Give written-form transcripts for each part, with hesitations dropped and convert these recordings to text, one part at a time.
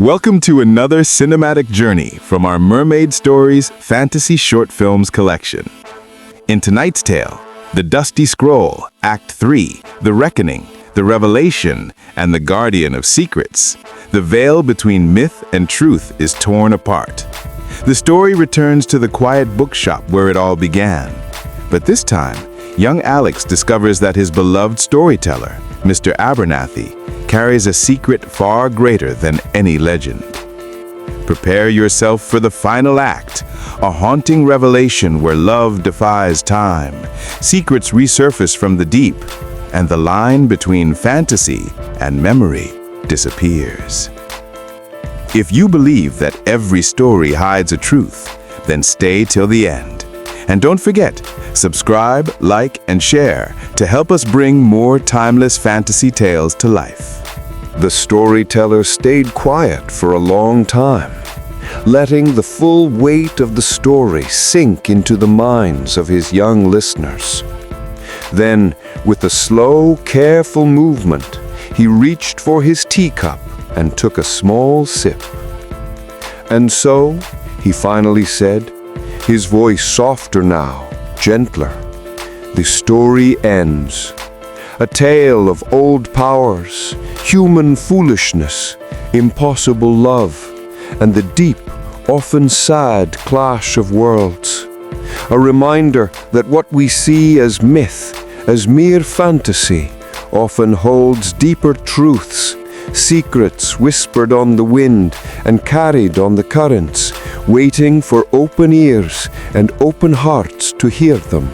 Welcome to another cinematic journey from our Mermaid Stories Fantasy Short Films collection. In tonight's tale, The Dusty Scroll, Act 3, The Reckoning, The Revelation, and the Guardian of Secrets, the veil between myth and truth is torn apart. The story returns to the quiet bookshop where it all began. But this time, young Alex discovers that his beloved storyteller, Mr. Abernathy, carries a secret far greater than any legend. Prepare yourself for the final act, a haunting revelation where love defies time, secrets resurface from the deep, and the line between fantasy and memory disappears. If you believe that every story hides a truth, then stay till the end. And don't forget, subscribe, like, and share to help us bring more timeless fantasy tales to life. The storyteller stayed quiet for a long time, letting the full weight of the story sink into the minds of his young listeners. Then, with a slow, careful movement, he reached for his teacup and took a small sip. And so, he finally said, his voice softer now, gentler, "The story ends. A tale of old powers, human foolishness, impossible love, and the deep, often sad clash of worlds. A reminder that what we see as myth, as mere fantasy, often holds deeper truths, secrets whispered on the wind and carried on the currents, waiting for open ears and open hearts to hear them."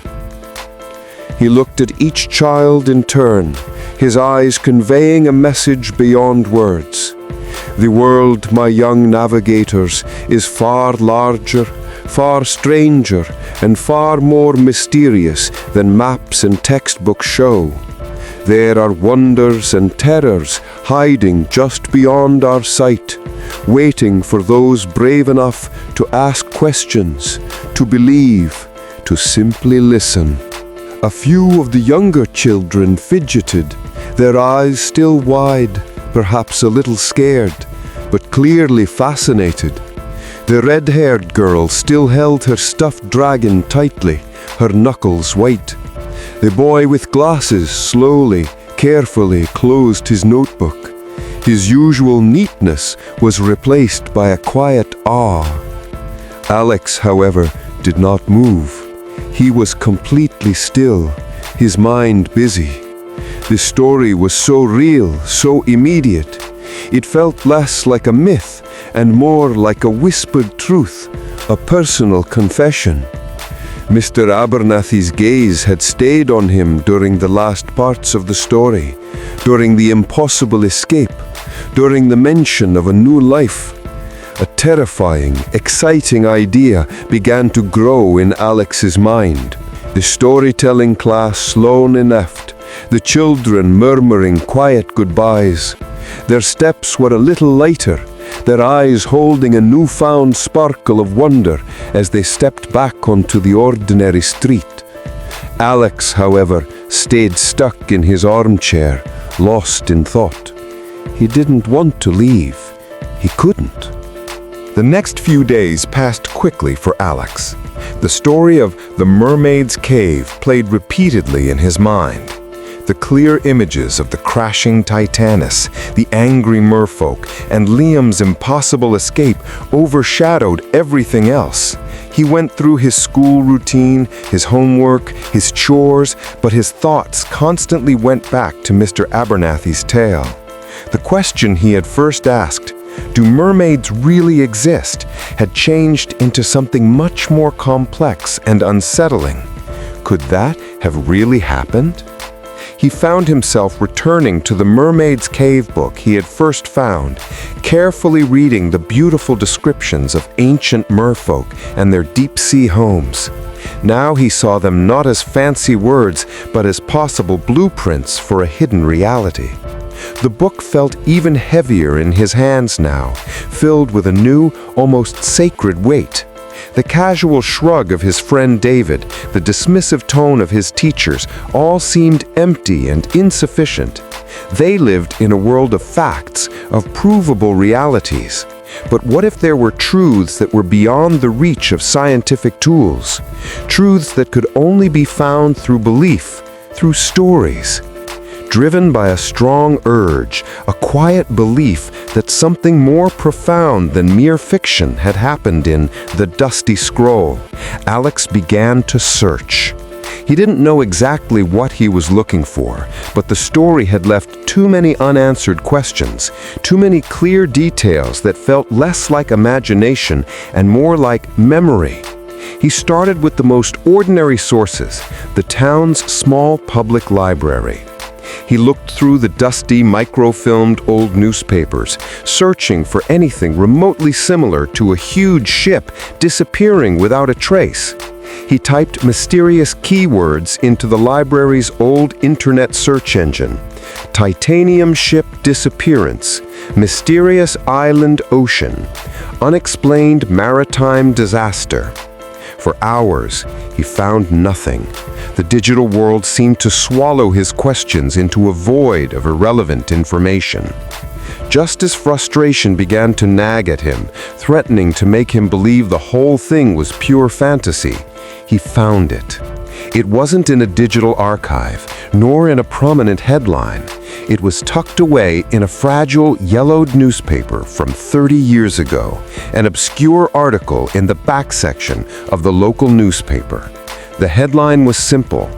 He looked at each child in turn, his eyes conveying a message beyond words. "The world, my young navigators, is far larger, far stranger, and far more mysterious than maps and textbooks show. There are wonders and terrors hiding just beyond our sight, waiting for those brave enough to ask questions, to believe, to simply listen." A few of the younger children fidgeted, their eyes still wide, perhaps a little scared, but clearly fascinated. The red-haired girl still held her stuffed dragon tightly, her knuckles white. The boy with glasses slowly, carefully closed his notebook. His usual neatness was replaced by a quiet awe. Alex, however, did not move. He was completely still, his mind busy. The story was so real, so immediate. It felt less like a myth and more like a whispered truth, a personal confession. Mr. Abernathy's gaze had stayed on him during the last parts of the story, during the impossible escape, during the mention of a new life. A terrifying, exciting idea began to grow in Alex's mind. The storytelling class slowly left, the children murmuring quiet goodbyes. Their steps were a little lighter, their eyes holding a newfound sparkle of wonder as they stepped back onto the ordinary street. Alex, however, stayed stuck in his armchair, lost in thought. He didn't want to leave. He couldn't. The next few days passed quickly for Alex. The story of the Mermaid's Cave played repeatedly in his mind. The clear images of the crashing Titanis, the angry merfolk, and Liam's impossible escape overshadowed everything else. He went through his school routine, his homework, his chores, but his thoughts constantly went back to Mr. Abernathy's tale. The question he had first asked, "Do mermaids really exist?" had changed into something much more complex and unsettling. Could that have really happened? He found himself returning to the Mermaid's Cave book he had first found, carefully reading the beautiful descriptions of ancient merfolk and their deep-sea homes. Now he saw them not as fancy words, but as possible blueprints for a hidden reality. The book felt even heavier in his hands now, filled with a new, almost sacred weight. The casual shrug of his friend David, the dismissive tone of his teachers, all seemed empty and insufficient. They lived in a world of facts, of provable realities. But what if there were truths that were beyond the reach of scientific tools? Truths that could only be found through belief, through stories. Driven by a strong urge, a quiet belief that something more profound than mere fiction had happened in the dusty scroll, Alex began to search. He didn't know exactly what he was looking for, but the story had left too many unanswered questions, too many clear details that felt less like imagination and more like memory. He started with the most ordinary sources, the town's small public library. He looked through the dusty, microfilmed old newspapers, searching for anything remotely similar to a huge ship disappearing without a trace. He typed mysterious keywords into the library's old internet search engine. Titanium ship disappearance, mysterious island ocean, unexplained maritime disaster. For hours, he found nothing. The digital world seemed to swallow his questions into a void of irrelevant information. Just as frustration began to nag at him, threatening to make him believe the whole thing was pure fantasy, he found it. It wasn't in a digital archive, nor in a prominent headline. It was tucked away in a fragile, yellowed newspaper from 30 years ago, an obscure article in the back section of the local newspaper. The headline was simple: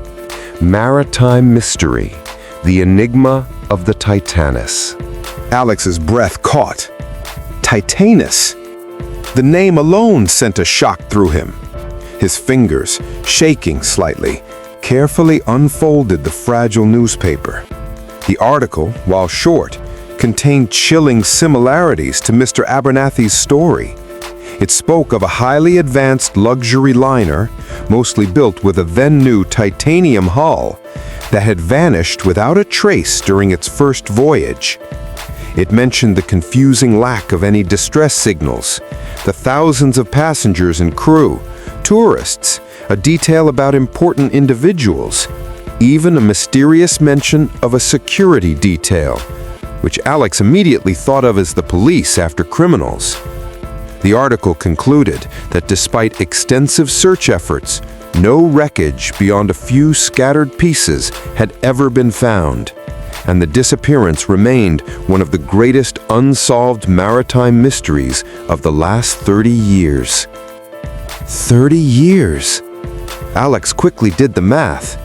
Maritime Mystery, the Enigma of the Titanis. Alex's breath caught. Titanis! The name alone sent a shock through him. His fingers, shaking slightly, carefully unfolded the fragile newspaper. The article, while short, contained chilling similarities to Mr. Abernathy's story. It spoke of a highly advanced luxury liner, mostly built with a then-new titanium hull, that had vanished without a trace during its first voyage. It mentioned the confusing lack of any distress signals, the thousands of passengers and crew, tourists, a detail about important individuals, even a mysterious mention of a security detail, which Alex immediately thought of as the police after criminals. The article concluded that despite extensive search efforts, no wreckage beyond a few scattered pieces had ever been found, and the disappearance remained one of the greatest unsolved maritime mysteries of the last 30 years. 30 years! Alex quickly did the math.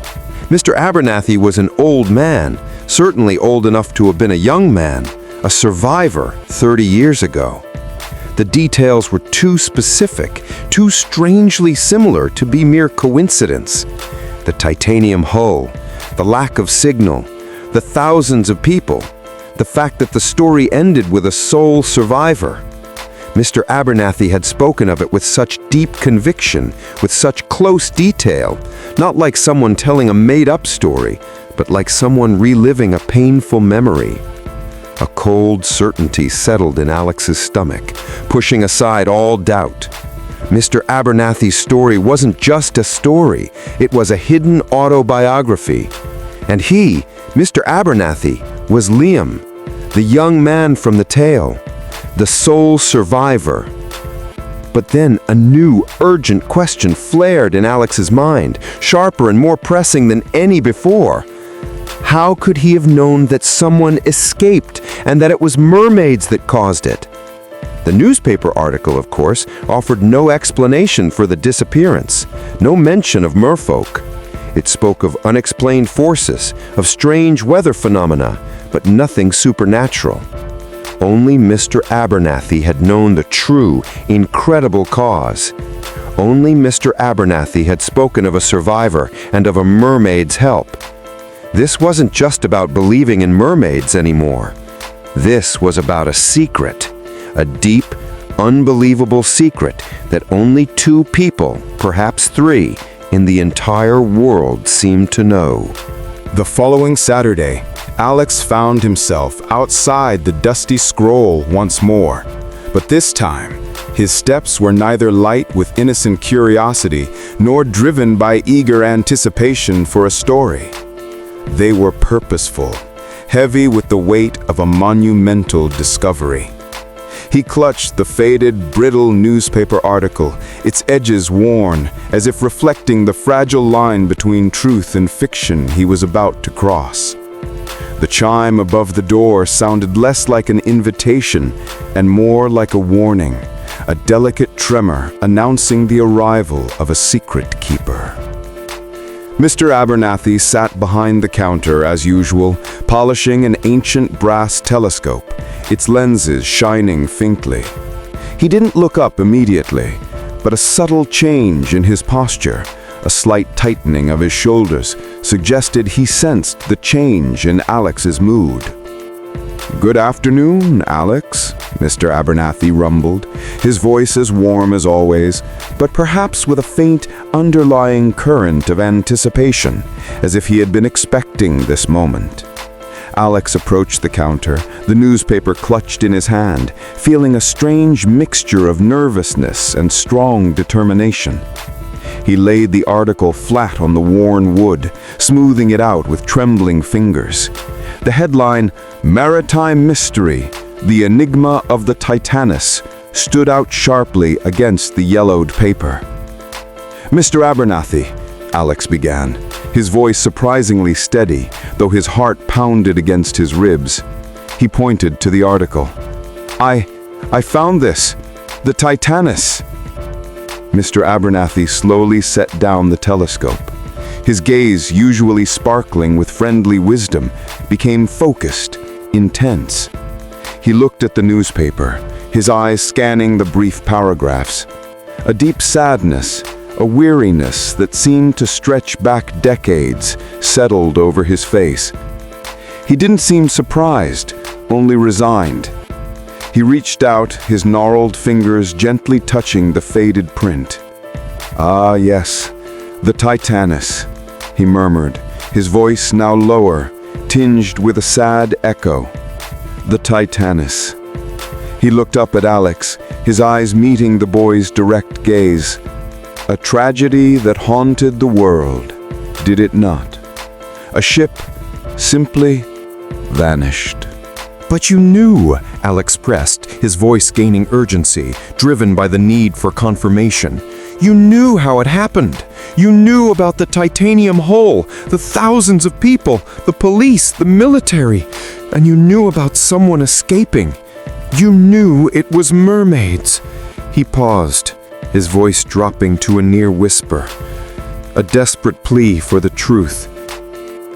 Mr. Abernathy was an old man, certainly old enough to have been a young man, a survivor 30 years ago. The details were too specific, too strangely similar to be mere coincidence. The titanium hull, the lack of signal, the thousands of people, the fact that the story ended with a sole survivor. Mr. Abernathy had spoken of it with such deep conviction, with such close detail, not like someone telling a made-up story, but like someone reliving a painful memory. A cold certainty settled in Alex's stomach, pushing aside all doubt. Mr. Abernathy's story wasn't just a story, it was a hidden autobiography. And he, Mr. Abernathy, was Liam, the young man from the tale, the sole survivor. But then a new, urgent question flared in Alex's mind, sharper and more pressing than any before. How could he have known that someone escaped and that it was mermaids that caused it? The newspaper article, of course, offered no explanation for the disappearance, no mention of merfolk. It spoke of unexplained forces, of strange weather phenomena, but nothing supernatural. Only Mr. Abernathy had known the true, incredible cause. Only Mr. Abernathy had spoken of a survivor and of a mermaid's help. This wasn't just about believing in mermaids anymore. This was about a secret, a deep, unbelievable secret that only two people, perhaps three, in the entire world seemed to know. The following Saturday, Alex found himself outside the dusty scroll once more, but this time, his steps were neither light with innocent curiosity nor driven by eager anticipation for a story. They were purposeful, heavy with the weight of a monumental discovery. He clutched the faded, brittle newspaper article, its edges worn, as if reflecting the fragile line between truth and fiction he was about to cross. The chime above the door sounded less like an invitation and more like a warning, a delicate tremor announcing the arrival of a secret keeper. Mr. Abernathy sat behind the counter as usual, polishing an ancient brass telescope, its lenses shining faintly. He didn't look up immediately, but a subtle change in his posture, a slight tightening of his shoulders, suggested he sensed the change in Alex's mood. "Good afternoon, Alex," Mr. Abernathy rumbled, his voice as warm as always, but perhaps with a faint underlying current of anticipation, as if he had been expecting this moment. Alex approached the counter, the newspaper clutched in his hand, feeling a strange mixture of nervousness and strong determination. He laid the article flat on the worn wood, smoothing it out with trembling fingers. The headline, "Maritime Mystery, The Enigma of the Titanis," stood out sharply against the yellowed paper. "Mr. Abernathy," Alex began, his voice surprisingly steady, though his heart pounded against his ribs. He pointed to the article. I found this. The Titanis." Mr. Abernathy slowly set down the telescope. His gaze, usually sparkling with friendly wisdom, became focused, intense. He looked at the newspaper, his eyes scanning the brief paragraphs. A deep sadness, a weariness that seemed to stretch back decades, settled over his face. He didn't seem surprised, only resigned. He reached out, his gnarled fingers gently touching the faded print. "Ah, yes, the Titanis," he murmured, his voice now lower, tinged with a sad echo. "The Titanis." He looked up at Alex, his eyes meeting the boy's direct gaze. A tragedy that haunted the world, did it not? A ship simply vanished. "But you knew," Alex pressed, his voice gaining urgency, driven by the need for confirmation. "You knew how it happened. You knew about the titanium hole, the thousands of people, the police, the military, and you knew about someone escaping. You knew it was mermaids." He paused, his voice dropping to a near whisper, a desperate plea for the truth.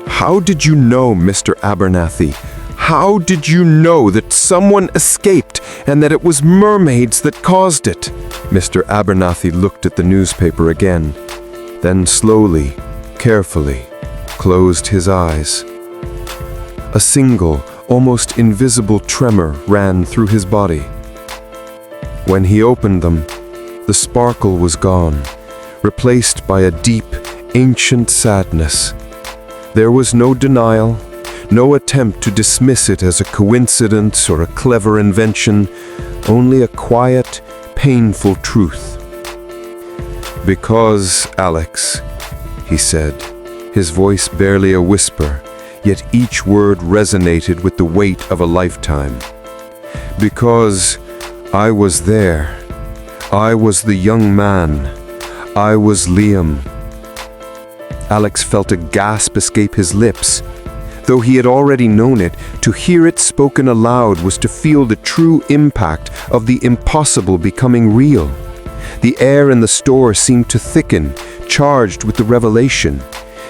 "How did you know, Mr. Abernathy? How did you know that someone escaped and that it was mermaids that caused it?" Mr. Abernathy looked at the newspaper again, then slowly, carefully, closed his eyes. A single, almost invisible tremor ran through his body. When he opened them, the sparkle was gone, replaced by a deep, ancient sadness. There was no denial, no attempt to dismiss it as a coincidence or a clever invention, only a quiet, painful truth. "Because, Alex," he said, his voice barely a whisper, yet each word resonated with the weight of a lifetime. "Because I was there. I was the young man. I was Liam." Alex felt a gasp escape his lips. Though he had already known it, to hear it spoken aloud was to feel the true impact of the impossible becoming real. The air in the store seemed to thicken, charged with the revelation.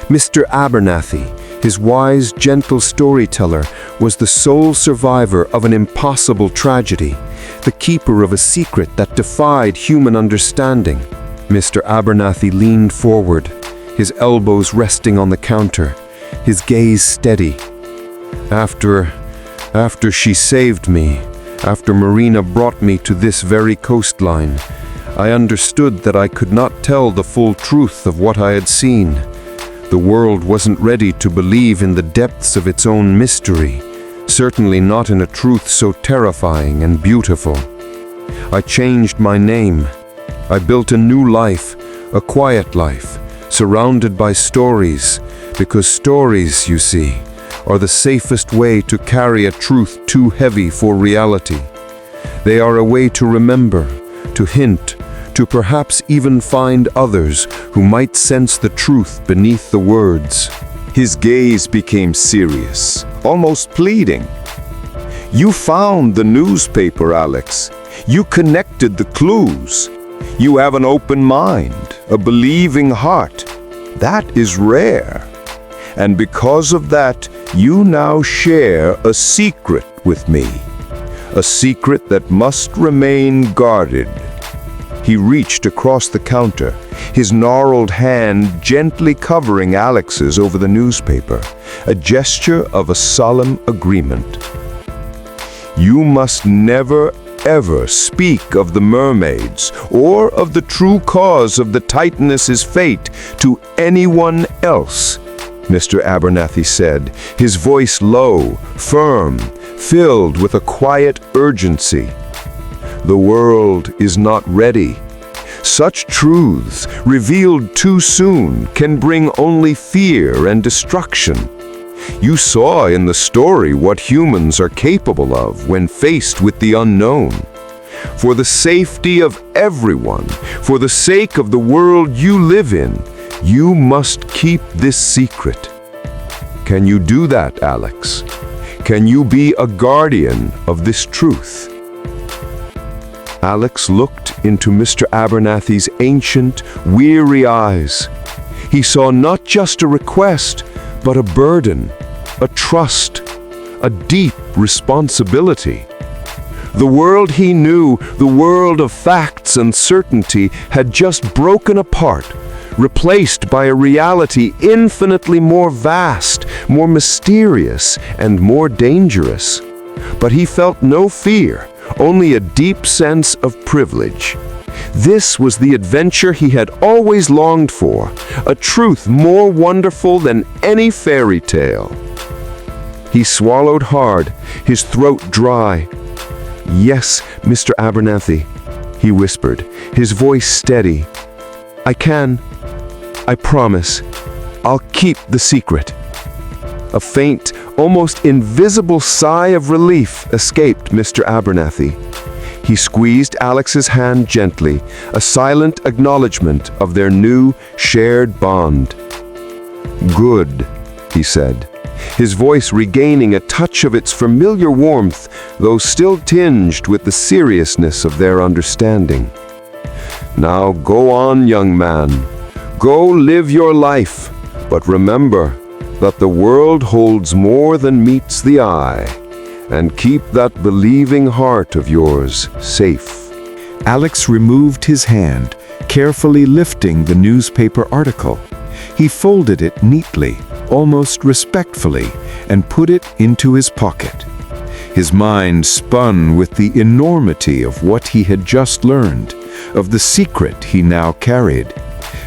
Mr. Abernathy, his wise, gentle storyteller, was the sole survivor of an impossible tragedy, the keeper of a secret that defied human understanding. Mr. Abernathy leaned forward, his elbows resting on the counter, his gaze steady. After she saved me, after Marina brought me to this very coastline, I understood that I could not tell the full truth of what I had seen. The world wasn't ready to believe in the depths of its own mystery, certainly not in a truth so terrifying and beautiful. I changed my name. I built a new life, a quiet life, surrounded by stories, because stories, you see, are the safest way to carry a truth too heavy for reality. They are a way to remember, to hint, to perhaps even find others who might sense the truth beneath the words. His gaze became serious, almost pleading. You found the newspaper, Alex. You connected the clues. You have an open mind, a believing heart. That is rare. And because of that, you now share a secret with me. A secret that must remain guarded. He reached across the counter, his gnarled hand gently covering Alex's over the newspaper, a gesture of a solemn agreement. You must never, ever speak of the mermaids or of the true cause of the Titanis' fate to anyone else, Mr. Abernathy said, his voice low, firm, filled with a quiet urgency. The world is not ready. Such truths, revealed too soon, can bring only fear and destruction. You saw in the story what humans are capable of when faced with the unknown. For the safety of everyone, for the sake of the world you live in, you must keep this secret. Can you do that, Alex? Can you be a guardian of this truth? Alex looked into Mr. Abernathy's ancient, weary eyes. He saw not just a request, but a burden, a trust, a deep responsibility. The world he knew, the world of facts and certainty, had just broken apart, replaced by a reality infinitely more vast, more mysterious, and more dangerous. But he felt no fear, only a deep sense of privilege. This was the adventure he had always longed for, a truth more wonderful than any fairy tale. He swallowed hard, his throat dry. "Yes, Mr. Abernathy," he whispered, his voice steady. "I can. I promise. I'll keep the secret." A faint, almost invisible sigh of relief escaped Mr. Abernathy. He squeezed Alex's hand gently, a silent acknowledgement of their new, shared bond. "Good," he said, his voice regaining a touch of its familiar warmth, though still tinged with the seriousness of their understanding. "Now go on, young man. Go live your life, but remember that the world holds more than meets the eye, and keep that believing heart of yours safe." Alex removed his hand, carefully lifting the newspaper article. He folded it neatly, almost respectfully, and put it into his pocket. His mind spun with the enormity of what he had just learned, of the secret he now carried.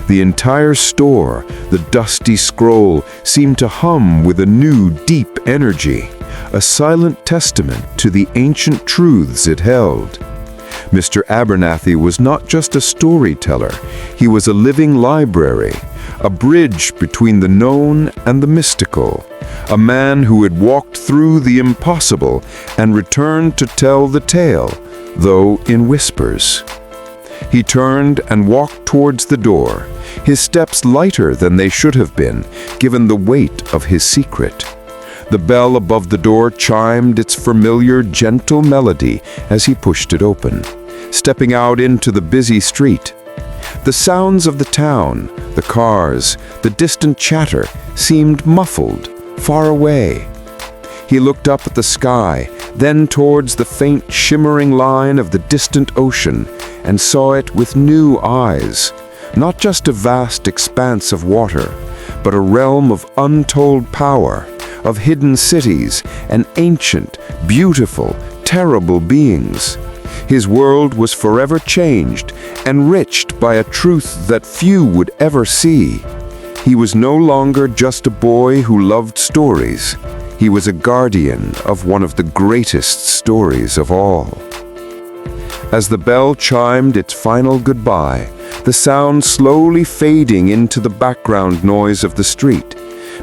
The entire store, the dusty scroll, seemed to hum with a new, deep energy, a silent testament to the ancient truths it held. Mr. Abernathy was not just a storyteller, he was a living library, a bridge between the known and the mystical, a man who had walked through the impossible and returned to tell the tale, though in whispers. He turned and walked towards the door, his steps lighter than they should have been, given the weight of his secret. The bell above the door chimed its familiar, gentle melody as he pushed it open, stepping out into the busy street. The sounds of the town, the cars, the distant chatter seemed muffled, far away. He looked up at the sky, then towards the faint shimmering line of the distant ocean, and saw it with new eyes. Not just a vast expanse of water, but a realm of untold power, of hidden cities and ancient, beautiful, terrible beings. His world was forever changed, enriched by a truth that few would ever see. He was no longer just a boy who loved stories. He was a guardian of one of the greatest stories of all. As the bell chimed its final goodbye, the sound slowly fading into the background noise of the street,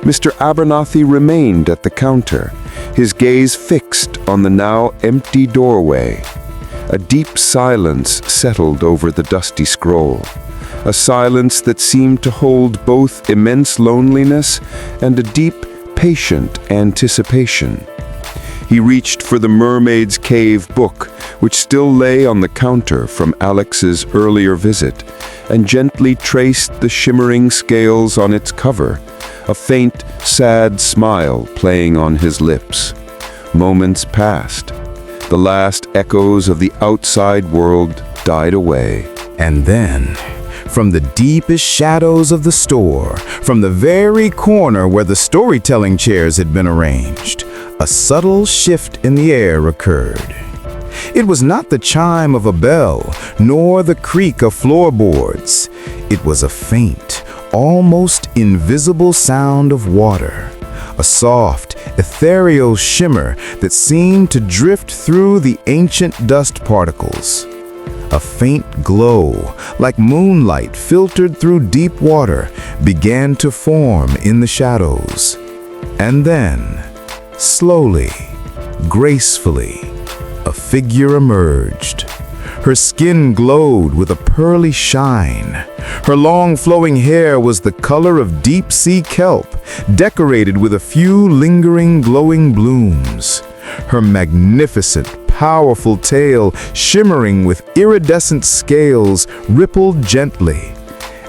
Mr. Abernathy remained at the counter, his gaze fixed on the now empty doorway. A deep silence settled over the dusty scroll, a silence that seemed to hold both immense loneliness and a deep, patient anticipation. He reached for the Mermaid's Cave book, which still lay on the counter from Alex's earlier visit, and gently traced the shimmering scales on its cover, a faint, sad smile playing on his lips. Moments passed. The last echoes of the outside world died away. And then, from the deepest shadows of the store, from the very corner where the storytelling chairs had been arranged, a subtle shift in the air occurred. It was not the chime of a bell, nor the creak of floorboards. It was a faint, almost invisible sound of water, a soft, ethereal shimmer that seemed to drift through the ancient dust particles. A faint glow, like moonlight filtered through deep water, began to form in the shadows. And then, slowly, gracefully, a figure emerged. Her skin glowed with a pearly shine. Her long flowing hair was the color of deep-sea kelp, decorated with a few lingering glowing blooms. Her magnificent, powerful tail, shimmering with iridescent scales, rippled gently.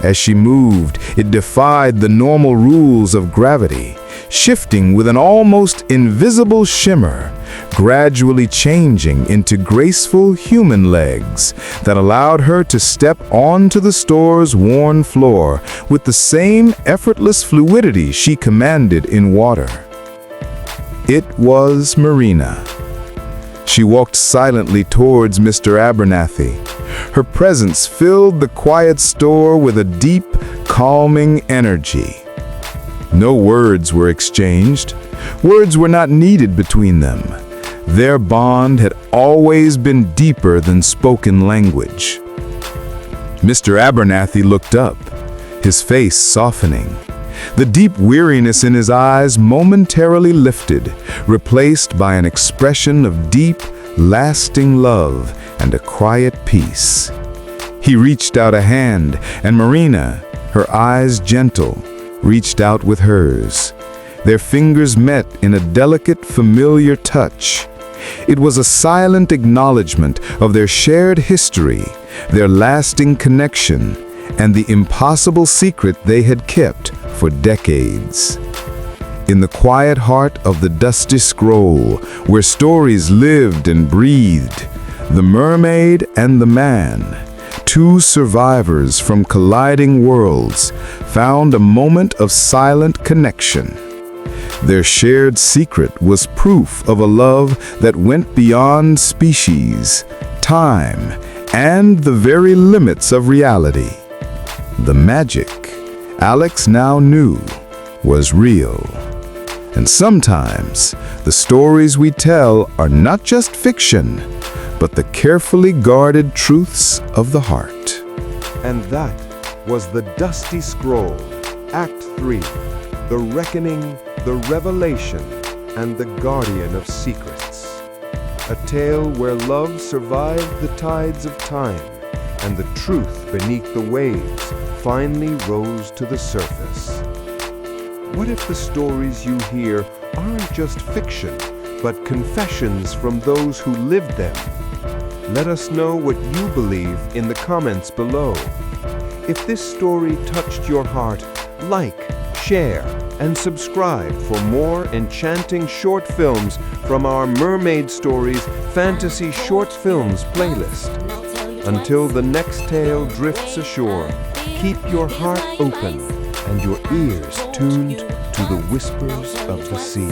As she moved, it defied the normal rules of gravity, shifting with an almost invisible shimmer, gradually changing into graceful human legs that allowed her to step onto the store's worn floor with the same effortless fluidity she commanded in water. It was Marina. She walked silently towards Mr. Abernathy. Her presence filled the quiet store with a deep, calming energy. No words were exchanged. Words were not needed between them. Their bond had always been deeper than spoken language. Mr. Abernathy looked up, his face softening. The deep weariness in his eyes momentarily lifted, replaced by an expression of deep, lasting love and a quiet peace. He reached out a hand, and Marina, her eyes gentle, reached out with hers. Their fingers met in a delicate, familiar touch. It was a silent acknowledgement of their shared history, their lasting connection, and the impossible secret they had kept for decades. In the quiet heart of the dusty scroll, where stories lived and breathed, the mermaid and the man, two survivors from colliding worlds, found a moment of silent connection. Their shared secret was proof of a love that went beyond species, time, and the very limits of reality. The magic, Alex now knew, was real. And sometimes, the stories we tell are not just fiction, but the carefully guarded truths of the heart. And that was The Dusty Scroll, Act 3, The Reckoning, The Revelation, and the Guardian of Secrets. A tale where love survived the tides of time, and the truth beneath the waves finally rose to the surface. What if the stories you hear aren't just fiction, but confessions from those who lived them? Let us know what you believe in the comments below. If this story touched your heart, like, share, and subscribe for more enchanting short films from our Mermaid Stories Fantasy Short Films playlist. Until the next tale drifts ashore, keep your heart open and your ears tuned to the whispers of the sea.